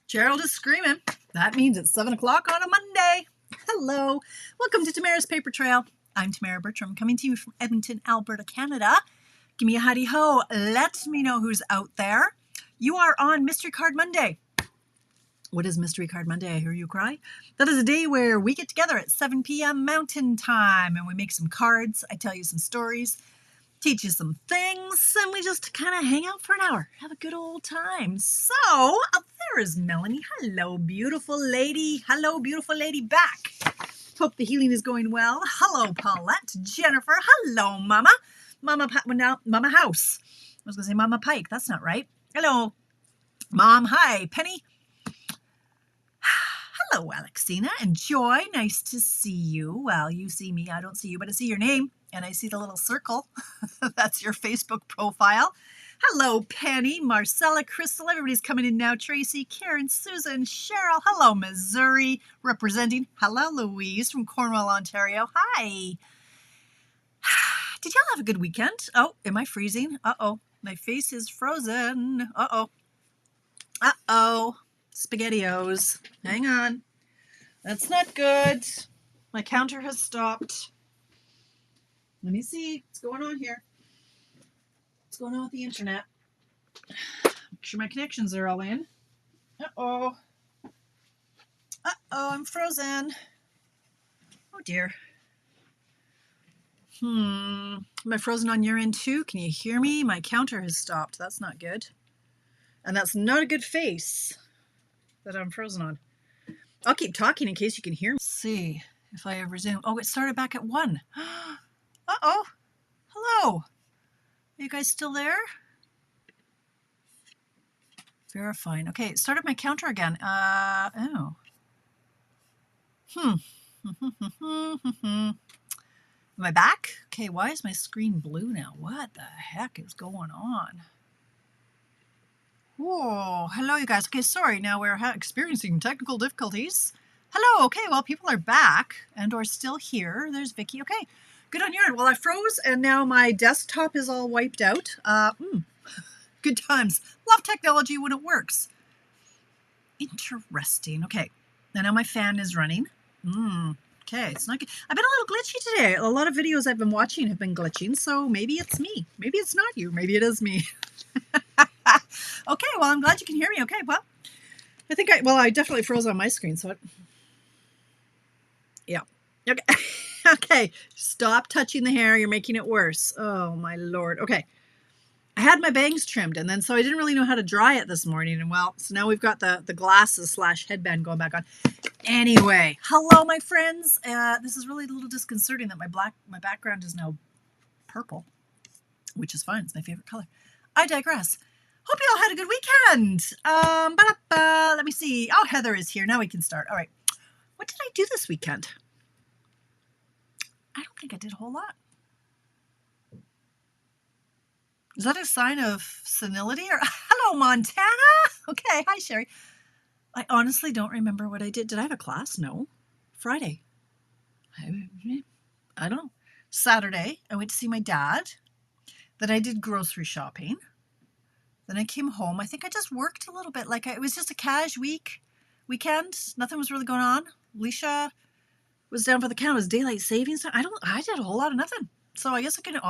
Gerald is screaming. That means it's 7 o'clock on a Monday. Hello. Welcome to Tamara's Paper Trail. I'm Tamara Bertram, coming to you from Edmonton, Alberta, Canada. Give me a howdy ho. Let me know who's out there. You are on Mystery Card Monday. What is Mystery Card Monday? I hear you cry. That is a day where we get together at 7 p.m. Mountain Time and we make some cards. I tell you some stories, teach you some things, and we just kind of hang out for an hour. Have a good old time. So, there is Melanie. Hello, beautiful lady. Hello, beautiful lady back. Hope the healing is going well. Hello, Paulette. Jennifer. Hello, Mama. Mama House. I was going to say Mama Pike. That's not right. Hello, Mom. Hi, Penny. Hello, Alexina and Joy. Nice to see you. Well, you see me. I don't see you, but I see your name and I see the little circle. That's your Facebook profile. Hello, Penny, Marcella, Crystal. Everybody's coming in now. Tracy, Karen, Susan, Cheryl. Hello, Missouri, representing. Hello, Louise from Cornwall, Ontario. Hi. Did y'all have a good weekend? Oh, am I freezing? Uh-oh. My face is frozen. Uh-oh. Uh-oh. SpaghettiOs. Hang on. That's not good. My counter has stopped. Let me see what's going on here. What's going on with the internet? Make sure my connections are all in. Uh-oh. Uh-oh, I'm frozen. Oh, dear. Am I frozen on your end, too? Can you hear me? My counter has stopped. That's not good. And that's not a good face that I'm frozen on. I'll keep talking in case you can hear me. Let's see if I ever resume. Oh, it started back at 1. Uh-oh. Hello. Are you guys still there? Verifying. Okay, it started my counter again. Oh. Am I back? Okay, why is my screen blue now? What the heck is going on? Whoa, hello you guys. Okay, sorry, now we're experiencing technical difficulties. Hello, okay, well, people are back and are still here. There's Vicky. Okay, good on your end. Well, I froze and now my desktop is all wiped out. Good times. Love technology when it works. Interesting. Okay, and now my fan is running. Okay, it's not good. I've been a little glitchy today. A lot of videos I've been watching have been glitching, so maybe it's me. Maybe it's not you. Maybe it is me. Okay, well, I'm glad you can hear me. Okay, well, I think I definitely froze on my screen, so yeah. Okay. Okay, stop touching the hair. You're making it worse. Oh, my Lord. Okay. I had my bangs trimmed, and then so I didn't really know how to dry it this morning, and well, so now we've got the glasses / headband going back on. Anyway, hello, my friends. This is really a little disconcerting that my background is now purple, which is fine. It's my favorite color. I digress. Hope you all had a good weekend. Let me see. Oh, Heather is here. Now we can start. All right. What did I do this weekend? I don't think I did a whole lot. Is that a sign of senility? Or hello, Montana. Okay. Hi, Sherry. I honestly don't remember what I did. Did I have a class? No. Friday. I don't know. Saturday, I went to see my dad. Then I did grocery shopping. Then I came home. I think I just worked a little bit. It was just a cash weekend. Nothing was really going on. Alicia was down for the count. It was daylight savings time. I did a whole lot of nothing. So I guess I could,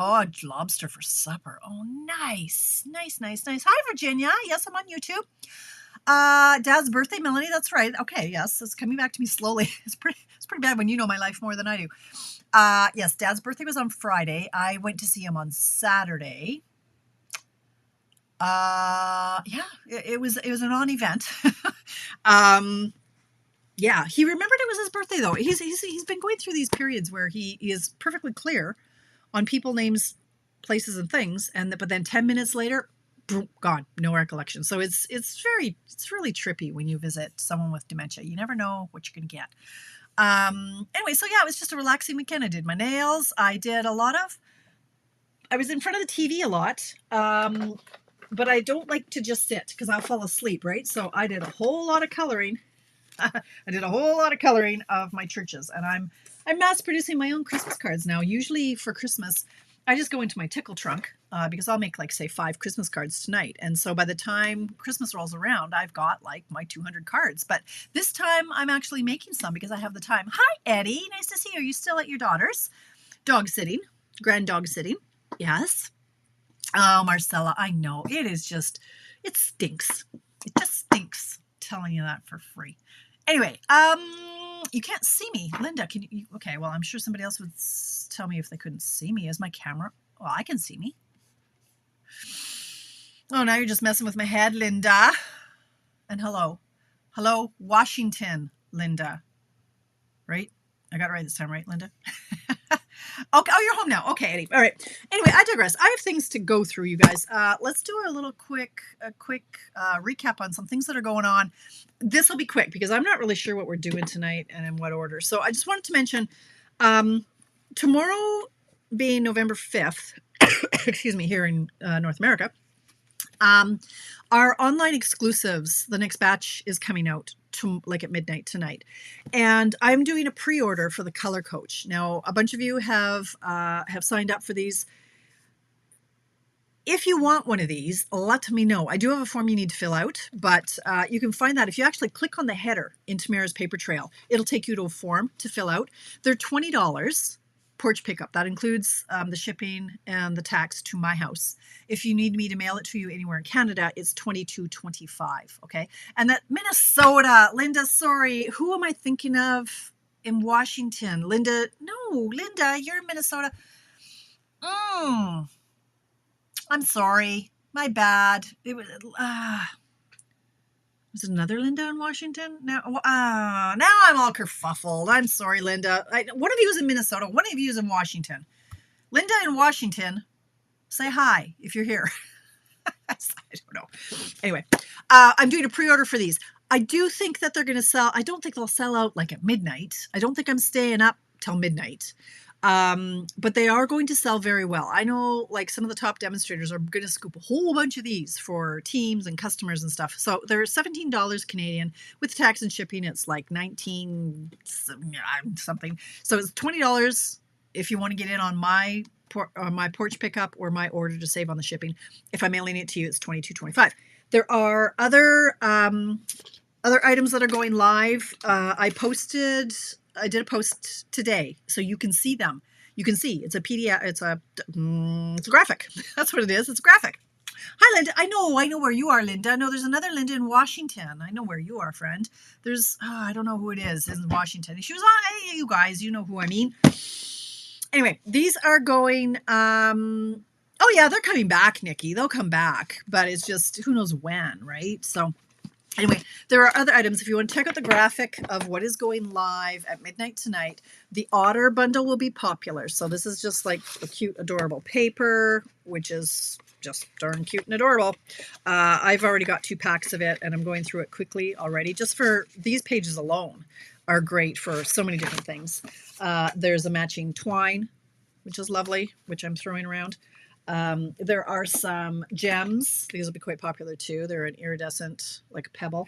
lobster for supper. Oh, nice. Nice, nice, nice. Hi, Virginia. Yes, I'm on YouTube. Dad's birthday, Melanie. That's right. Okay. Yes. It's coming back to me slowly. It's pretty bad when you know my life more than I do. Yes. Dad's birthday was on Friday. I went to see him on Saturday. It was a non-event. Yeah, he remembered it was his birthday though. He's been going through these periods where he is perfectly clear on people, names, places, and things, but then 10 minutes later, boom, gone, no recollection. So it's really trippy when you visit someone with dementia. You never know what you're gonna get. Anyway, so yeah, it was just a relaxing weekend. I did my nails. I was in front of the TV a lot. But I don't like to just sit because I'll fall asleep, right? So I did a whole lot of coloring. I did a whole lot of coloring of my churches, and I'm mass producing my own Christmas cards now. Usually for Christmas, I just go into my tickle trunk because I'll make like say 5 Christmas cards tonight. And so by the time Christmas rolls around, I've got like my 200 cards. But this time I'm actually making some because I have the time. Hi, Eddie. Nice to see you. Are you still at your daughter's? Dog sitting, grand dog sitting. Yes. Oh, Marcella, I know. It is just, it stinks. It just stinks. I'm telling you that for free. Anyway, you can't see me. Linda, can you, okay, well, I'm sure somebody else would tell me if they couldn't see me. Is my camera, well, I can see me. Oh, now you're just messing with my head, Linda. And hello. Hello, Washington, Linda. Right? I got it right this time, right, Linda? Okay. Oh, you're home now. Okay, Eddie. All right. Anyway, I digress. I have things to go through, you guys. Let's do a little quick recap on some things that are going on. This will be quick because I'm not really sure what we're doing tonight and in what order. So I just wanted to mention tomorrow being November 5th, excuse me, here in North America, our online exclusives, the next batch is coming out to like at midnight tonight. And I'm doing a pre-order for the Color Coach. Now, a bunch of you have signed up for these. If you want one of these, let me know. I do have a form you need to fill out, but you can find that if you actually click on the header in Tamara's paper trail. It'll take you to a form to fill out. They're $20 porch pickup. That includes the shipping and the tax to my house. If you need me to mail it to you anywhere in Canada, it's $22.25. Okay. And that Minnesota, Linda, sorry, who am I thinking of in Washington? Linda, no, Linda, you're in Minnesota. I'm sorry. My bad. It was it another Linda in Washington? Now I'm all kerfuffled. I'm sorry, Linda. One of you is in Minnesota. One of you is in Washington. Linda in Washington, say hi if you're here. I don't know. Anyway, I'm doing a pre-order for these. I do think that they're going to sell. I don't think they'll sell out like at midnight. I don't think I'm staying up till midnight. But they are going to sell very well. I know like some of the top demonstrators are going to scoop a whole bunch of these for teams and customers and stuff. So they're $17 Canadian with tax and shipping. It's like 19 something. So it's $20 if you want to get in on my porch pickup or my order to save on the shipping. If I'm mailing it to you, it's $22.25. There are other items that are going live. I did a post today, so you can see them. You can see it's a PDF. It's a graphic. That's what it is. It's a graphic. Hi, Linda. I know where you are, Linda. No, there's another Linda in Washington. I know where you are, friend. There's, I don't know who it is in Washington. She was on, hey, you guys, you know who I mean. Anyway, these are going, oh yeah, they're coming back, Nikki. They'll come back, but it's just, who knows when, right? So anyway, there are other items. If you want to check out the graphic of what is going live at midnight tonight, the Otter bundle will be popular. So this is just like a cute, adorable paper, which is just darn cute and adorable. I've already got 2 packs of it, and I'm going through it quickly already. Just for these pages alone are great for so many different things. There's a matching twine, which is lovely, which I'm throwing around. There are some gems. These will be quite popular too. They're an iridescent, like a pebble.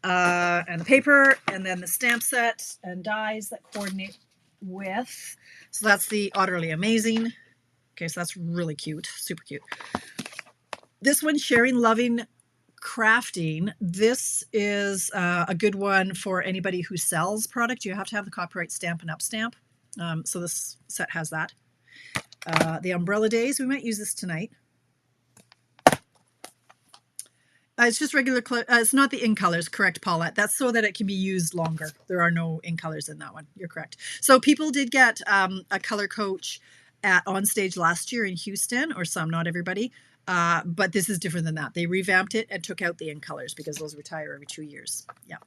And the paper, and then the stamp set and dies that coordinate with. So that's the Utterly Amazing. Okay, so that's really cute, super cute. This one, Sharing Loving Crafting. This is a good one for anybody who sells product. You have to have the copyright stamp and upstamp. So this set has that. The Umbrella Days, we might use this tonight. It's just regular, it's not the in colors, correct, Paulette? That's so that it can be used longer. There are no in colors in that one. You're correct. So people did get a color coach on stage last year in Houston, or some, not everybody. But this is different than that. They revamped it and took out the in colors because those retire every 2 years. Yeah.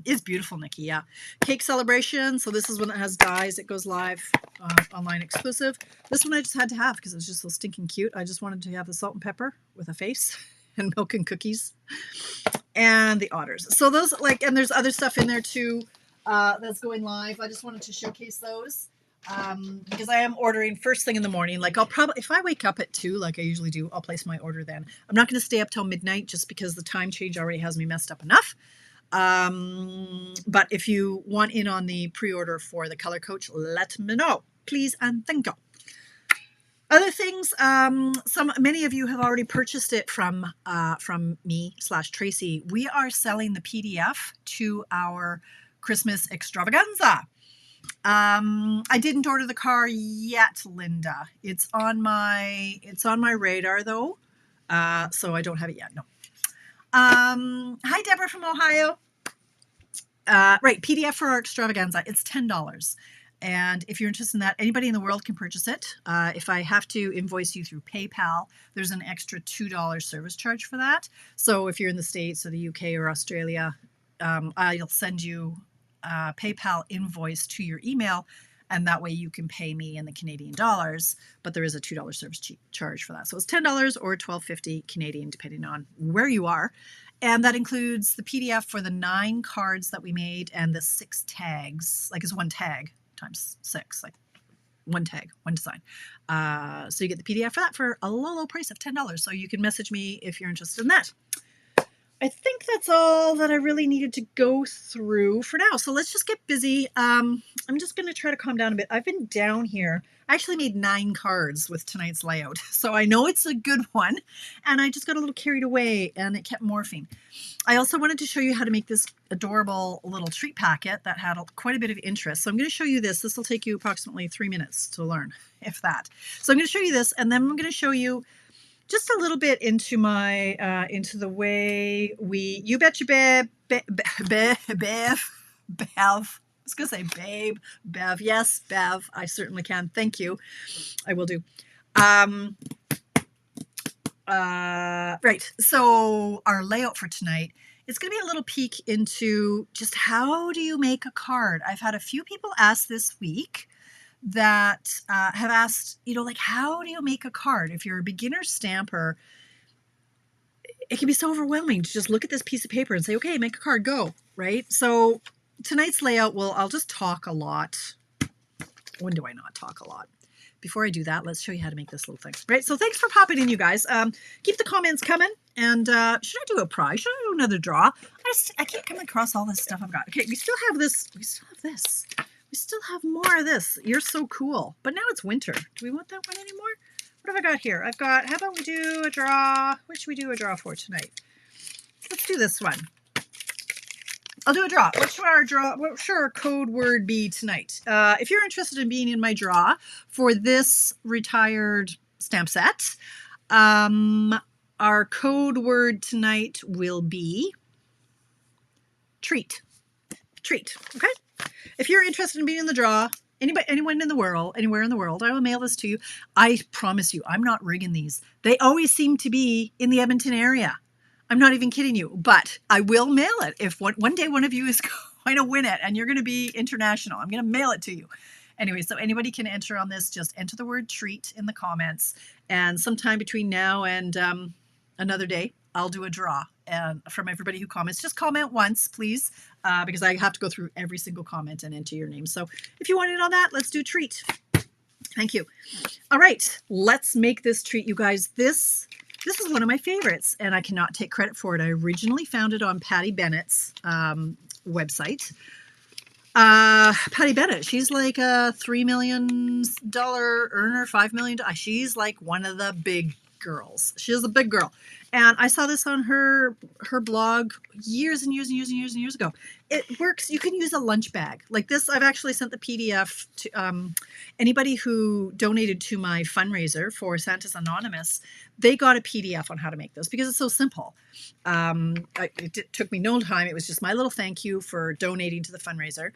It's beautiful, Nikki. Yeah. Cake Celebration. So this is one that has dies. It goes live online exclusive. This one I just had to have because it was just so stinking cute. I just wanted to have the salt and pepper with a face and milk and cookies and the otters. So those and there's other stuff in there too that's going live. I just wanted to showcase those because I am ordering first thing in the morning. Like I'll probably, if I wake up at 2, like I usually do, I'll place my order then. I'm not going to stay up till midnight just because the time change already has me messed up enough. But if you want in on the pre-order for the Color Coach, let me know, please and thank you. other things, many of you have already purchased it from me/Tracy. We are selling the PDF to our Christmas extravaganza. I didn't order the car yet, Linda. It's on my radar though. So I don't have it yet. No. Hi, Deborah from Ohio. Right, PDF for our extravaganza. It's $10. And if you're interested in that, anybody in the world can purchase it. If I have to invoice you through PayPal, there's an extra $2 service charge for that. So if you're in the States or the UK or Australia, I'll send you a PayPal invoice to your email, and that way you can pay me in the Canadian dollars, but there is a $2 service charge for that. So it's $10 or $12.50 Canadian, depending on where you are. And that includes the PDF for the 9 cards that we made and the 6 tags, like it's one tag times 6, like one tag, one design. So you get the PDF for that for a low price of $10. So you can message me if you're interested in that. I think that's all that I really needed to go through for now. So let's just get busy. I'm just going to try to calm down a bit. I've been down here. I actually made 9 cards with tonight's layout. So I know it's a good one. And I just got a little carried away and it kept morphing. I also wanted to show you how to make this adorable little treat packet that had quite a bit of interest. So I'm going to show you this. This will take you approximately 3 minutes to learn, if that. So I'm going to show you this, and then I'm going to show you just a little bit into my into the way you betcha Bev. I was gonna say babe, Bev. Yes, Bev. I certainly can. Thank you. I will do. Right. So our layout for tonight is going to be a little peek into just how do you make a card. I've had a few people ask this week that have asked, like, how do you make a card? If you're a beginner stamper, it can be so overwhelming to just look at this piece of paper and say, okay, make a card, go, right? So tonight's layout I'll just talk a lot. When do I not talk a lot? Before I do that, let's show you how to make this little thing, right? So thanks for popping in, you guys. Keep the comments coming. And should I do a prize? Should I do another draw? I keep coming across all this stuff I've got. Okay, we still have this. We still have this. We still have more of this. You're so cool. But now it's winter. Do we want that one anymore? What have I got here? I've got, how about we do a draw? What should we do a draw for tonight? Let's do this one. I'll do a draw. What should our code word be tonight? If you're interested in being in my draw for this retired stamp set, our code word tonight will be treat. Treat, okay? If you're interested in being in the draw, anyone in the world, anywhere in the world, I will mail this to you. I promise you, I'm not rigging these. They always seem to be in the Edmonton area. I'm not even kidding you, but I will mail it. If one day one of you is going to win it and you're going to be international, I'm going to mail it to you. Anyway, so anybody can enter on this. Just enter the word treat in the comments. And sometime between now and another day, I'll do a draw. And from everybody who comments, just comment once, please, because I have to go through every single comment and enter your name. So if you want it on that, let's do treat. Thank you. All right, let's make this treat, you guys. This is one of my favorites, and I cannot take credit for it. I originally found it on Patty Bennett's website. Patty Bennett, she's like a $3 million earner, $5 million. She's like one of the big girls. She's a big girl. And I saw this on her blog years and years ago. It works. You can use a lunch bag like this. I've actually sent the PDF to anybody who donated to my fundraiser for Santa's Anonymous. They got a PDF on how to make this because it's so simple. It took me no time. It was just my little thank you for donating to the fundraiser.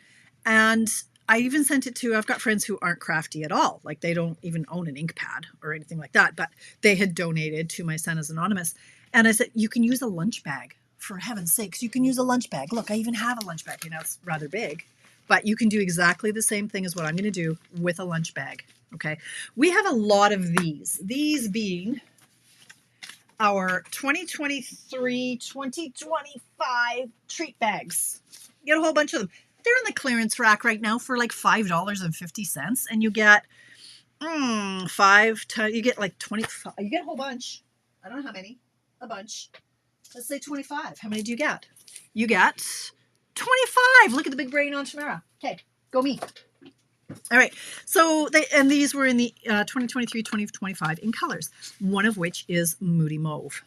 And I even sent it to, I've got friends who aren't crafty at all. Like they don't even own an ink pad or anything like that, but they had donated to my Santa's Anonymous. And I said, you can use a lunch bag, for heaven's sakes. You can use a lunch bag. Look, I even have a lunch bag. You know, it's rather big, but you can do exactly the same thing as what I'm going to do with a lunch bag. Okay. We have a lot of these being our 2023, 2025 treat bags. You get a whole bunch of them. They're in the clearance rack right now for like $5.50, and you get you get like 25. You get a whole bunch. I don't know how many. A bunch. Let's say 25. How many do you get? You get 25. Look at the big brain on Tamara. Okay, go me. All right. So these were in the 2023, 2025 in colors, one of which is Moody Mauve.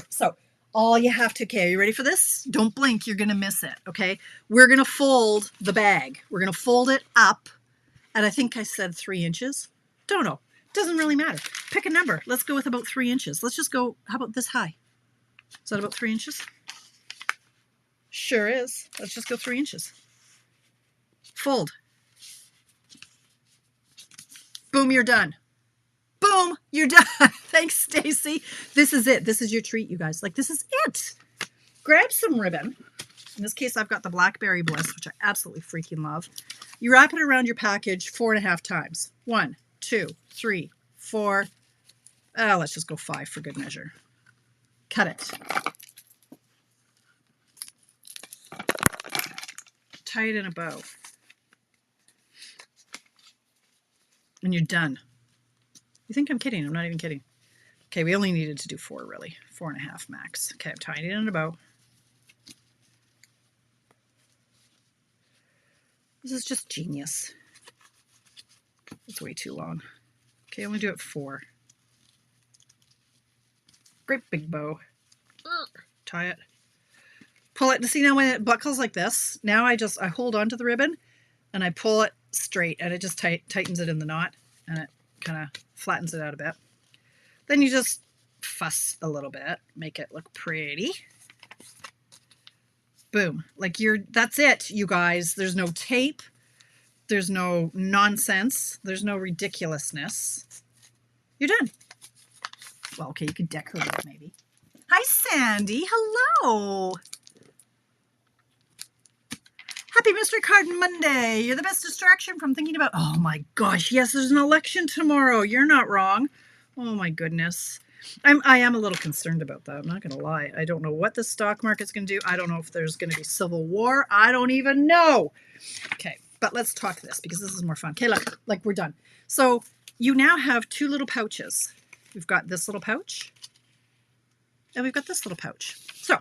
So all you have to, okay, are you ready for this? Don't blink, you're going to miss it, okay? We're going to fold the bag. We're going to fold it up at, I think I said 3 inches. Don't know. Doesn't really matter. Pick a number. Let's go with about 3 inches. Let's just go, how about this high? Is that about 3 inches? Sure is. Let's just go 3 inches. Fold. Boom, you're done. Boom, you're done. Thanks, Stacy. This is it. This is your treat, you guys. Like, this is it. Grab some ribbon. In this case, I've got the Blackberry Bliss, which I absolutely freaking love. You wrap it around your package 4.5 times. 1, 2, 3, 4. Let's just go 5 for good measure. Cut it. Tie it in a bow. And you're done. You think I'm kidding? I'm not even kidding. Okay, we only needed to do 4, really. 4.5 max. Okay, I'm tying it in a bow. This is just genius. It's way too long. Okay, I'm gonna do it 4. Great big bow. Tie it. Pull it. See, now when it buckles like this, now I hold onto the ribbon and I pull it straight, and it just tightens it in the knot, and it kind of flattens it out a bit. Then you just fuss a little bit, make it look pretty. Boom. Like that's it, you guys. There's no tape. There's no nonsense. There's no ridiculousness. You're done. Well, okay, you could decorate it maybe. Hi, Sandy. Hello. Happy Mystery Card Monday. You're the best distraction from thinking about, oh my gosh, yes, there's an election tomorrow. You're not wrong. Oh my goodness. I am a little concerned about that. I'm not going to lie. I don't know what the stock market's going to do. I don't know if there's going to be civil war. I don't even know. Okay, but let's talk this because this is more fun. Okay, look, like we're done. So you now have 2 little pouches. We've got this little pouch and we've got this little pouch. So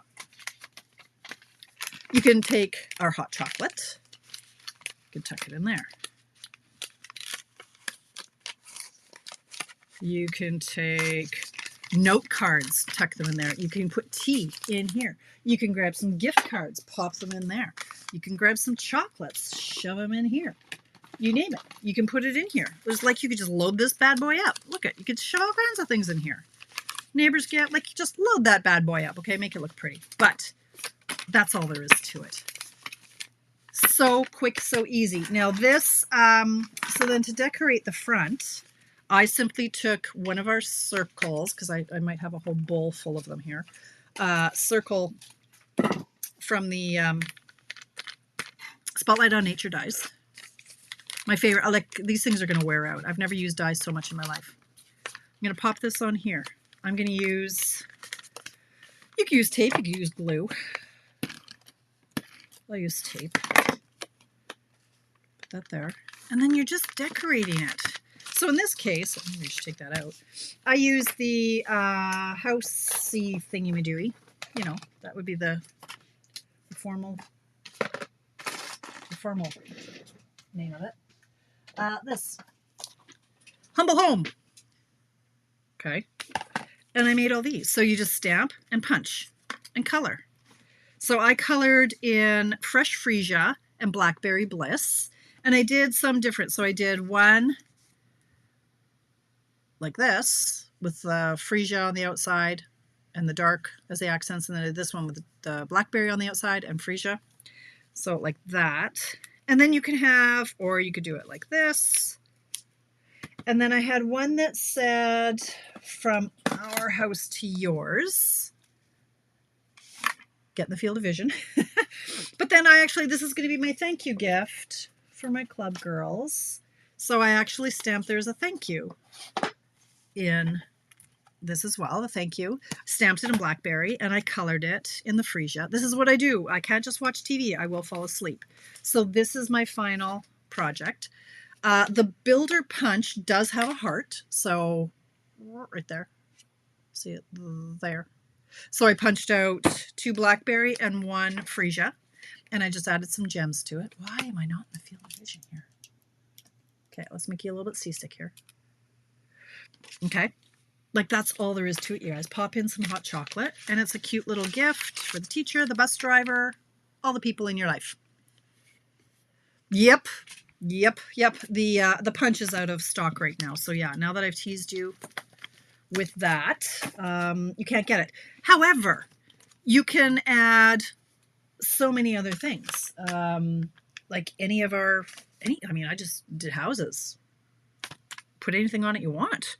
you can take our hot chocolate. You can tuck it in there. You can take note cards, tuck them in there. You can put tea in here. You can grab some gift cards, pop them in there. You can grab some chocolates, shove them in here. You name it. You can put it in here. It's like you could just load this bad boy up. Look at, you could shove all kinds of things in here. Neighbors get, like, just load that bad boy up, okay? Make it look pretty. But that's all there is to it. So quick, so easy. Now this, so then to decorate the front, I simply took one of our circles, because I might have a whole bowl full of them here, circle from the Spotlight on Nature dies. My favorite. I like, these things are going to wear out. I've never used dies so much in my life. I'm going to pop this on here. I'm going to use, you can use tape, you can use glue. I'll use tape. Put that there. And then you're just decorating it. So in this case, let me just take that out. I use the housey thingy-madooey. You know, that would be the formal name of it. This. Humble Home. Okay. And I made all these. So you just stamp and punch and color. So I colored in Fresh Freesia and Blackberry Bliss. And I did some different. So I did one like this with the Freesia on the outside and the dark as the accents. And then I did this one with the Blackberry on the outside and Freesia. So like that. And then you can have, or you could do it like this. And then I had one that said, from our house to yours. Get in the field of vision. But then this is going to be my thank you gift for my club girls. So I actually stamped there's a thank you in this as well, the thank you. Stamped it in Blackberry and I colored it in the Freesia. This is what I do. I can't just watch TV. I will fall asleep. So this is my final project. The Builder Punch does have a heart. So right there. See it there. So I punched out 2 Blackberry and 1 Freesia. And I just added some gems to it. Why am I not in the field of vision here? Okay, let's make you a little bit seasick here. Okay, like that's all there is to it, you guys. Pop in some hot chocolate, and it's a cute little gift for the teacher, the bus driver, all the people in your life. Yep. The punch is out of stock right now. So yeah, now that I've teased you with that, you can't get it. However, you can add so many other things. Like I mean, I just did houses. Put anything on it you want,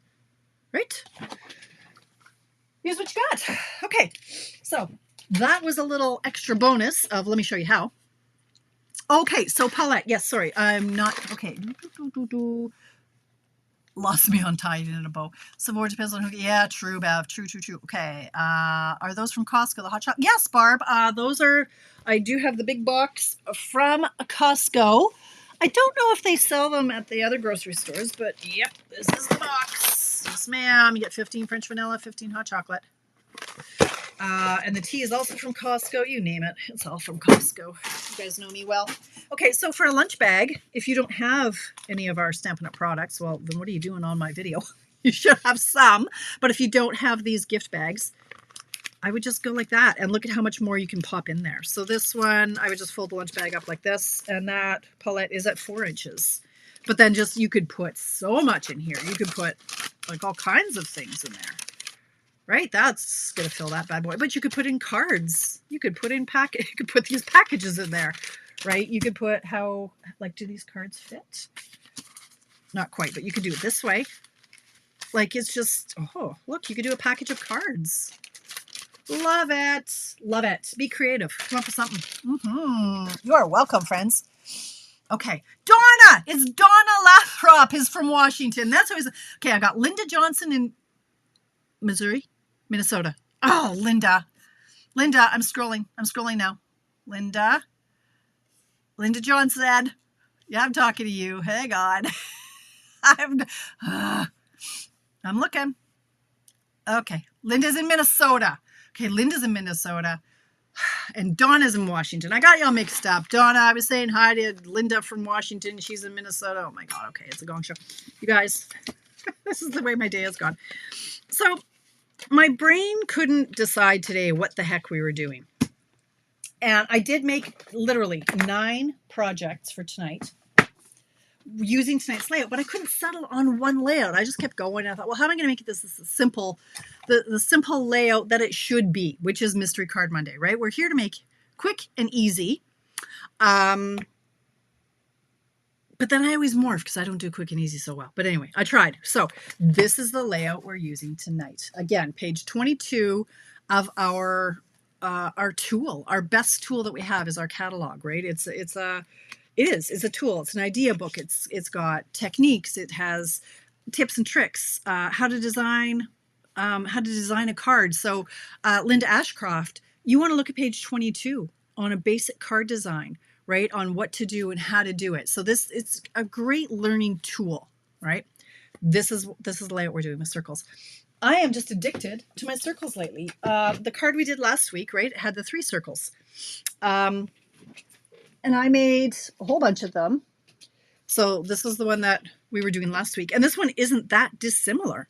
right? Here's what you got. Okay, so that was a little extra bonus of, let me show you how. Okay, so Paulette, yes, sorry, I'm not, okay. Lost me on tying in a bow. Some more depends on who, yeah, true, Bev, true. Okay, are those from Costco, the hot chocolate? Yes, Barb, those are, I do have the big box from Costco. I don't know if they sell them at the other grocery stores, but yep, this is the box. Yes, ma'am, you get 15 French vanilla, 15 hot chocolate. And the tea is also from Costco. You name it. It's all from Costco. You guys know me well. Okay, so for a lunch bag, if you don't have any of our Stampin' Up! Products, well, then what are you doing on my video? You should have some. But if you don't have these gift bags, I would just go like that. And look at how much more you can pop in there. So this one, I would just fold the lunch bag up like this. And that Paulette is at 4 inches. But then just, you could put so much in here. You could put like all kinds of things in there. Right, that's gonna fill that bad boy. But you could put in cards. You could put in you could put these packages in there, right? You could put how, like, do these cards fit? Not quite, but you could do it this way. Like, it's just, oh, look, you could do a package of cards. Love it, love it. Be creative. Come up with something. You are welcome, friends. Okay, Donna. It's Donna Lathrop is from Washington. That's always okay. I got Linda Johnson in Minnesota. Oh, Linda, I'm scrolling now. Linda Johnson. Yeah, I'm talking to you. Hang on. I'm looking. Okay, Linda's in Minnesota. Okay, Linda's in Minnesota. And Donna's in Washington. I got y'all mixed up. Donna, I was saying hi to Linda from Washington. She's in Minnesota. Oh my God. Okay, it's a gong show. You guys, this is the way my day has gone. So my brain couldn't decide today what the heck we were doing. And I did make literally 9 projects for tonight using tonight's layout, but I couldn't settle on one layout. I just kept going. I thought, well, how am I going to make this simple, the simple layout that it should be, which is Mystery Card Monday, right? We're here to make quick and easy. But then I always morph because I don't do quick and easy so well. But anyway, I tried. So this is the layout we're using tonight. Again, page 22 of our tool. Our best tool that we have is our catalog, right? It's a tool. It's an idea book. It's got techniques. It has tips and tricks. How to design a card. So Linda Ashcroft, you want to look at page 22 on a basic card design, right? On what to do and how to do it. So it's a great learning tool, right? This is the layout we're doing with circles. I am just addicted to my circles lately. The card we did last week, right? It had the 3 circles. And I made a whole bunch of them. So this was the one that we were doing last week. And this one isn't that dissimilar.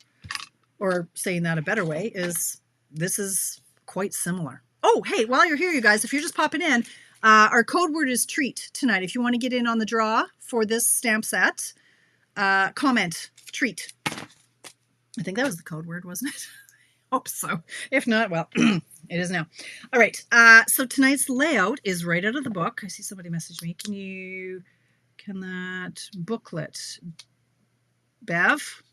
Or saying that a better way is this is quite similar. Oh, hey, while you're here, you guys, if you're just popping in, our code word is treat tonight. If you want to get in on the draw for this stamp set, comment treat. I think that was the code word, wasn't it? Hope so. If not, well, it is now. All right. So tonight's layout is right out of the book. I see somebody messaged me. Can that booklet, Bev?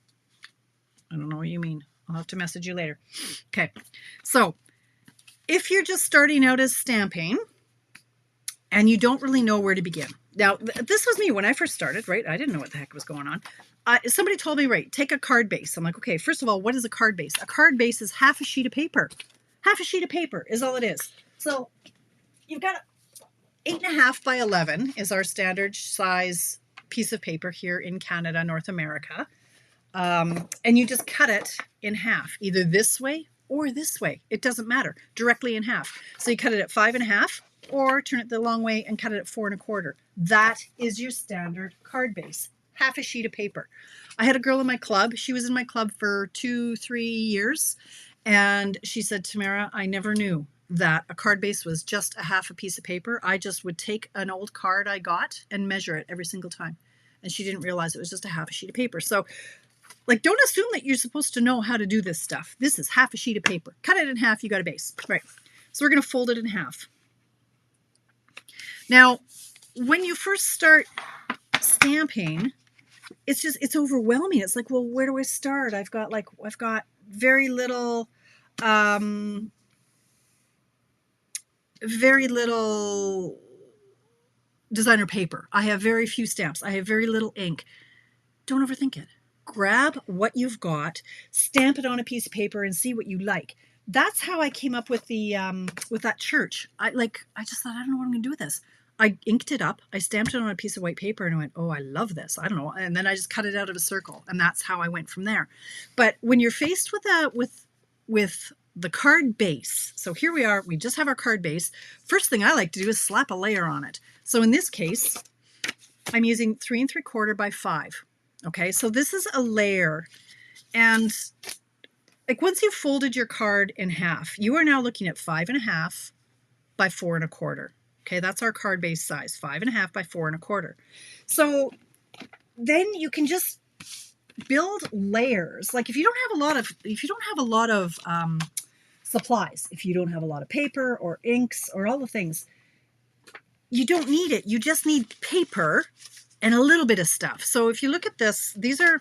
I don't know what you mean. I'll have to message you later. Okay. So if you're just starting out as stamping and you don't really know where to begin. Now, this was me when I first started, right? I didn't know what the heck was going on. Somebody told me, right, take a card base. I'm like, okay, first of all, what is a card base? A card base is half a sheet of paper. Half a sheet of paper is all it is. So you've got 8.5 by 11 is our standard size piece of paper here in Canada, North America. And you just cut it in half, either this way or this way. It doesn't matter, directly in half. So you cut it at 5.5 or turn it the long way and cut it at 4 1/4. That is your standard card base. half a sheet of paper. I had a girl in my club. She was in my club for 2-3 years. And she said, Tamara, I never knew that a card base was just a half a piece of paper. I just would take an old card I got and measure it every single time. And she didn't realize it was just a half a sheet of paper. So, like, don't assume that you're supposed to know how to do this stuff. This is half a sheet of paper. Cut it in half, you got a base. Right. So we're going to fold it in half. Now, when you first start stamping, it's overwhelming. It's like, well, where do I start? I've got very little designer paper. I have very few stamps. I have very little ink. Don't overthink it. Grab what you've got, stamp it on a piece of paper, and see what you like. That's how I came up with the with that church. I just thought, I don't know what I'm gonna do with this. I inked it up, I stamped it on a piece of white paper, and I went, oh, I love this. I don't know. And then I just cut it out of a circle, and that's how I went from there. But when you're faced with the card base, so here we are, we just have our card base. First thing I like to do is slap a layer on it. So in this case, I'm using 3 3/4 by 5. Okay, so this is a layer, and like once you've folded your card in half, you are now looking at 5.5 by 4 1/4. Okay, that's our card base size, 5.5 by 4 1/4. So then you can just build layers. Like if you don't have a lot of supplies, if you don't have a lot of paper or inks or all the things, you don't need it. You just need paper and a little bit of stuff. So if you look at this, these are,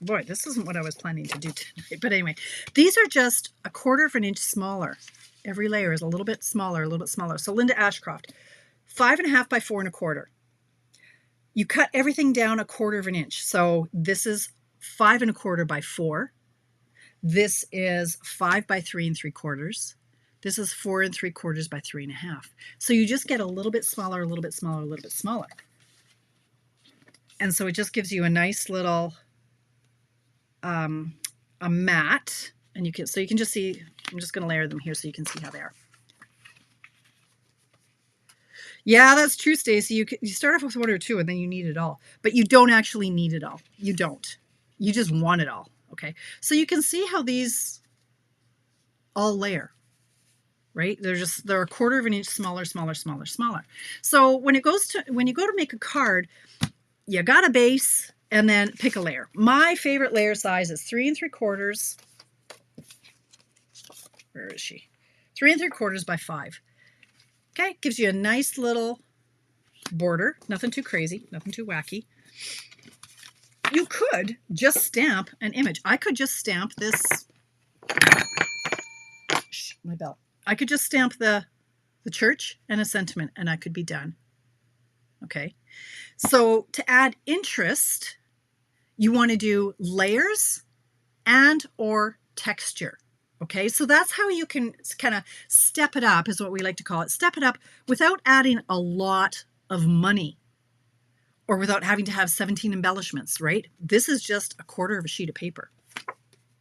boy, this isn't what I was planning to do tonight. But anyway, these are just 1/4 inch smaller. Every layer is a little bit smaller, a little bit smaller. So Linda Ashcroft, 5.5 by 4 1/4. You cut everything down 1/4 inch. So this is 5 1/4 by 4. This is 5 by 3 3/4. This is 4 3/4 by 3.5. So you just get a little bit smaller, a little bit smaller, a little bit smaller. And so it just gives you a nice little a mat, and you can just see. I'm just going to layer them here so you can see how they are. Yeah, that's true, Stacy. You start off with 1 or 2, and then you need it all, but you don't actually need it all. You don't. You just want it all. Okay, so you can see how these all layer. Right? They're 1/4 inch smaller, smaller, smaller, smaller. So when you go to make a card, you got a base and then pick a layer. My favorite layer size is 3 3/4. Where is she? 3 3/4 by 5. Okay, gives you a nice little border. Nothing too crazy, nothing too wacky. You could just stamp an image. I could just stamp this. My bell. I could just stamp the church and a sentiment, and I could be done. Okay, so to add interest, you want to do layers and or texture. Okay, so that's how you can kind of step it up, is what we like to call it. Step it up without adding a lot of money or without having to have 17 embellishments, right? This is just 1/4 of a sheet of paper.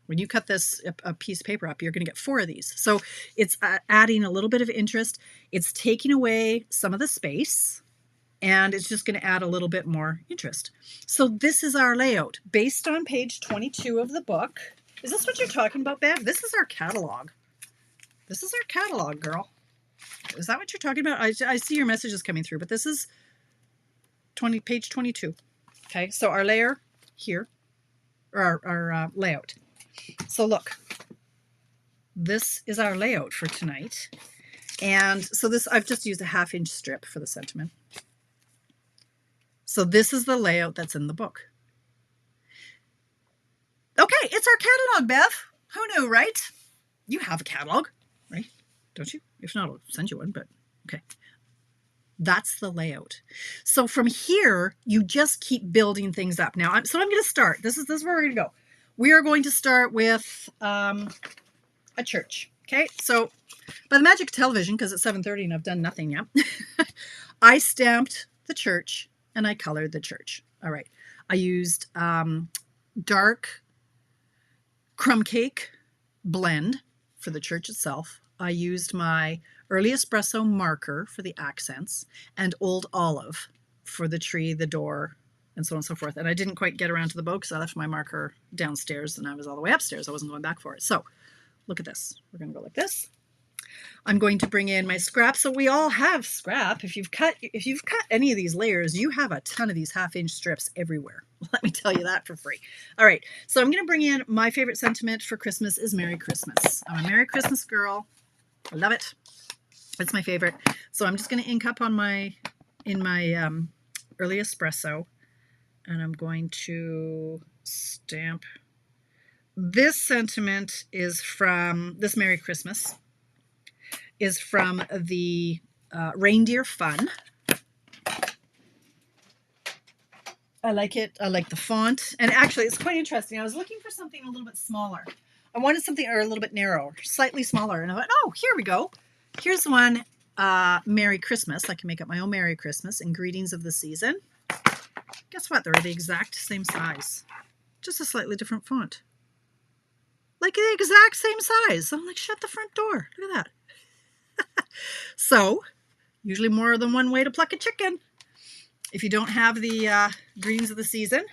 When you cut this a piece of paper up, you're going to get 4 of these. So it's adding a little bit of interest. It's taking away some of the space, and it's just going to add a little bit more interest. So this is our layout based on page 22 of the book. Is this what you're talking about, Bev? This is our catalog. This is our catalog, girl. Is that what you're talking about? I see your messages coming through, but this is page 22. Okay, so our layer here, or our layout. So look, this is our layout for tonight. And so this, I've just used a 1/2 inch strip for the sentiment. So this is the layout that's in the book. Okay, it's our catalog, Bev. Who knew, right? You have a catalog, right? Don't you? If not, I'll send you one, but okay. That's the layout. So from here, you just keep building things up. Now, I'm going to start. This is where we're going to go. We are going to start with a church. Okay, so by the magic of television, because it's 7:30 and I've done nothing yet, I stamped the church and I colored the church. All right, I used dark crumb cake blend for the church itself. I used my early espresso marker for the accents and old olive for the tree, the door, and so on and so forth. And I didn't quite get around to the bow because I left my marker downstairs and I was all the way upstairs. I wasn't going back for it. So look at this. We're going to go like this. I'm going to bring in my scrap. So we all have scrap. If you've cut any of these layers, you have a ton of these 1/2-inch strips everywhere. Let me tell you that for free. All right. So I'm going to bring in my favorite sentiment for Christmas is Merry Christmas. I'm a Merry Christmas girl. I love it. It's my favorite. So I'm just going to ink up on in my early espresso, and I'm going to stamp. This sentiment is from this Merry Christmas. Is from the Reindeer Fun. I like it. I like the font. And actually, it's quite interesting. I was looking for something a little bit smaller. I wanted something or a little bit narrower, slightly smaller. And I thought, oh, here we go. Here's one, Merry Christmas. I can make up my own Merry Christmas and greetings of the season. Guess what? They're the exact same size. Just a slightly different font. Like the exact same size. I'm like, shut the front door. Look at that. So, usually more than one way to pluck a chicken. If you don't have the greens of the season,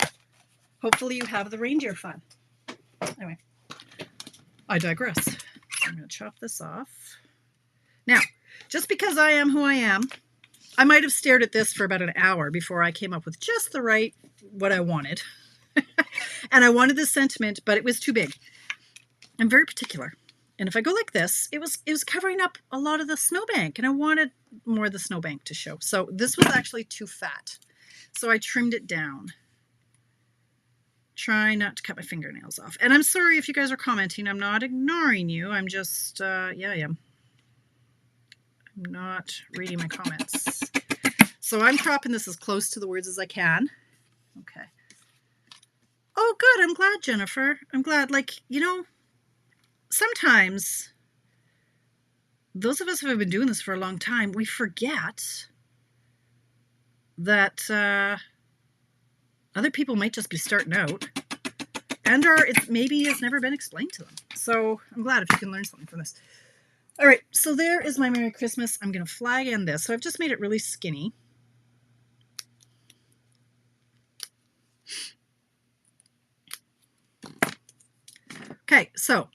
hopefully you have the reindeer fun. Anyway, I digress. I'm going to chop this off. Now, just because I am who I am, I might have stared at this for about an hour before I came up with just the right, what I wanted. And I wanted this sentiment, but it was too big. I'm very particular. And if I go like this, it was covering up a lot of the snowbank, and I wanted more of the snowbank to show. So this was actually too fat. So I trimmed it down. Try not to cut my fingernails off. And I'm sorry if you guys are commenting. I'm not ignoring you. I'm just, yeah, I am. I'm not reading my comments. So I'm cropping this as close to the words as I can. Okay. Oh, good. I'm glad, Jennifer. I'm glad. Like, you know, sometimes those of us who have been doing this for a long time, we forget that other people might just be starting out, and or it maybe has never been explained to them. So I'm glad if you can learn something from this. All right, so there is my Merry Christmas. I'm going to flag in this. So I've just made it really skinny. Okay, so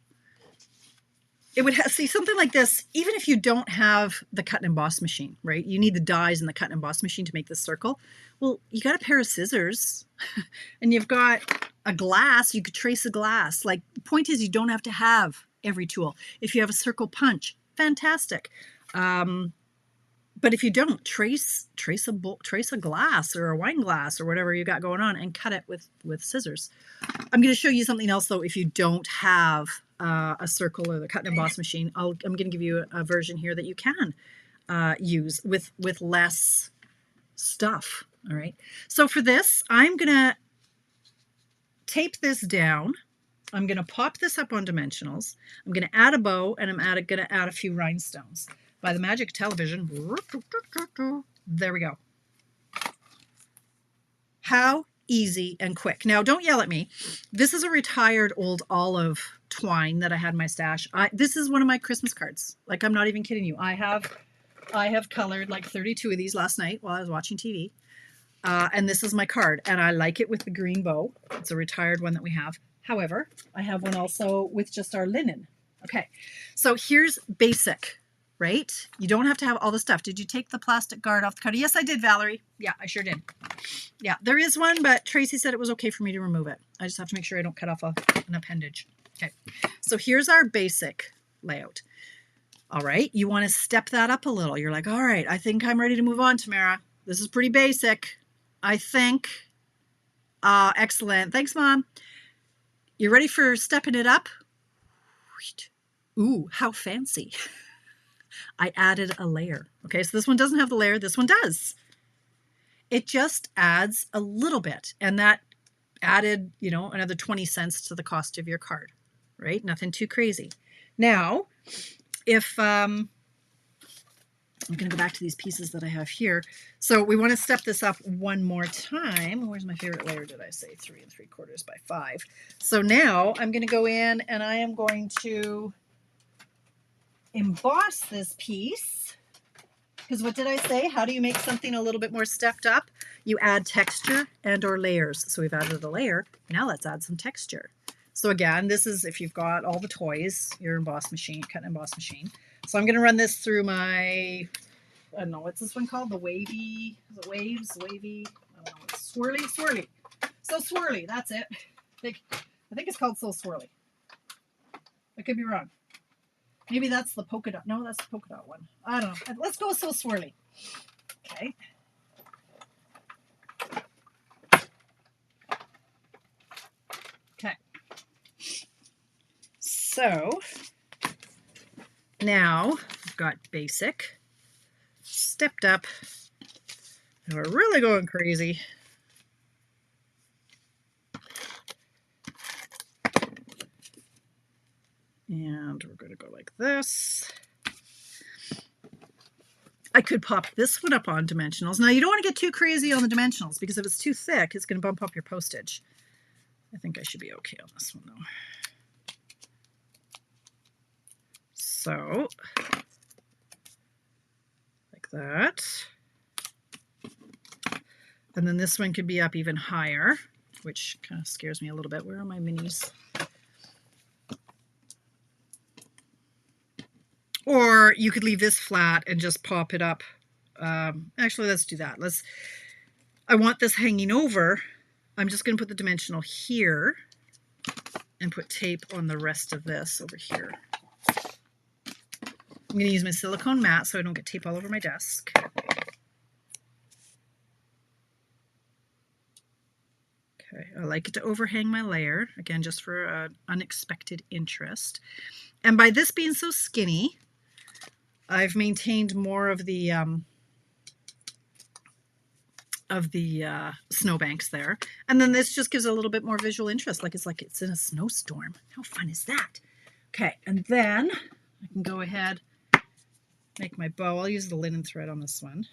it would see something like this, even if you don't have the cut and emboss machine, right? You need the dies and the cut and emboss machine to make this circle. Well, you got a pair of scissors and you've got a glass. You could trace a glass. Like, the point is, you don't have to have every tool. If you have a circle punch, fantastic. But if you don't, trace a glass or a wine glass or whatever you got going on and cut it with scissors. I'm going to show you something else, though, if you don't have a circle or the cut and emboss machine. I'm going to give you a version here that you can use with less stuff. All right. So for this, I'm going to tape this down. I'm going to pop this up on dimensionals. I'm going to add a bow, and I'm going to add a few rhinestones. By the magic of television, there we go. How easy and quick. Now, don't yell at me. This is a retired old olive twine that I had in my stash. This is one of my Christmas cards. Like, I'm not even kidding you. I have colored like 32 of these last night while I was watching TV. And this is my card, and I like it with the green bow. It's a retired one that we have. However, I have one also with just our linen. Okay, so here's basic, right? You don't have to have all the stuff. Did you take the plastic guard off the cutter? Yes, I did, Valerie. Yeah, I sure did. Yeah, there is one, but Tracy said it was okay for me to remove it. I just have to make sure I don't cut off an appendage. Okay, so here's our basic layout. All right, you want to step that up a little. You're like, all right, I think I'm ready to move on, Tamara. This is pretty basic, I think. Excellent. Thanks, Mom. You ready for stepping it up? Ooh, how fancy. I added a layer. Okay, so this one doesn't have the layer. This one does. It just adds a little bit, and that added, you know, another 20 cents to the cost of your card, right? Nothing too crazy. Now, if I'm going to go back to these pieces that I have here. So we want to step this up one more time. Where's my favorite layer, did I say? 3 3/4 by 5. So now I'm going to go in and I am going to emboss this piece. Because what did I say? How do you make something a little bit more stepped up? You add texture and or layers. So we've added a layer. Now let's add some texture. So again, this is if you've got all the toys, your emboss machine, cut and emboss machine. So I'm going to run this through my, I don't know, what's this one called? The wavy, is it waves, wavy, I don't know, it's swirly. So swirly, that's it. I think it's called So Swirly. I could be wrong. Maybe that's the polka dot. No, that's the polka dot one. I don't know. Let's go with So Swirly. Okay. Okay. So now we've got basic, stepped up, and we're really going crazy. And we're going to go like this. I could pop this one up on dimensionals. Now, you don't want to get too crazy on the dimensionals because if it's too thick, it's going to bump up your postage. I think I should be okay on this one, though. So, like that. And then this one could be up even higher, which kind of scares me a little bit. Where are my minis? Or you could leave this flat and just pop it up. Actually, let's do that. I want this hanging over. I'm just going to put the dimensional here and put tape on the rest of this over here. I'm going to use my silicone mat so I don't get tape all over my desk. Okay, I like it to overhang my layer, again, just for unexpected interest. And by this being so skinny, I've maintained more of the snowbanks there. And then this just gives a little bit more visual interest, like it's in a snowstorm. How fun is that? Okay, and then I can go ahead, make my bow. I'll use the linen thread on this one.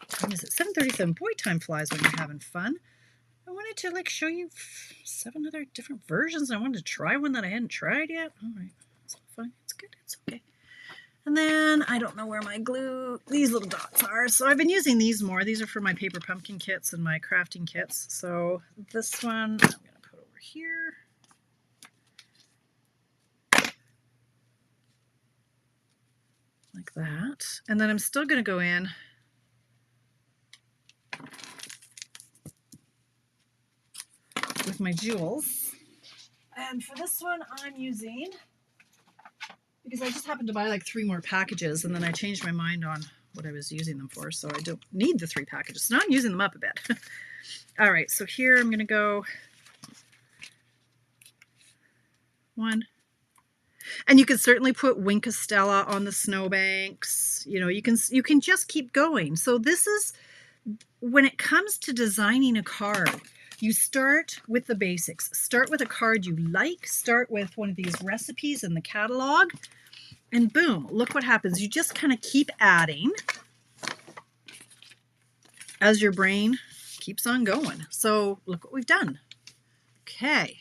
Time is it? 7:37. Boy, time flies when you're having fun. I wanted to show you 7 other different versions. I wanted to try one that I hadn't tried yet. All right, it's fine. It's good. It's okay. And then I don't know where my glue, these little dots are. So I've been using these more. These are for my paper pumpkin kits and my crafting kits. So this one I'm going to put over here. Like that. And then I'm still going to go in with my jewels. And for this one, I'm using, because I just happened to buy 3 more packages and then I changed my mind on what I was using them for, so I don't need the 3 packages. So now I'm using them up a bit. All right, so here I'm going to go 1. And you can certainly put Wink Stella on the snowbanks. You know, you can just keep going. So this is, when it comes to designing a card, you start with the basics. Start with a card you like. Start with one of these recipes in the catalog. And boom, look what happens. You just kind of keep adding as your brain keeps on going. So look what we've done. Okay.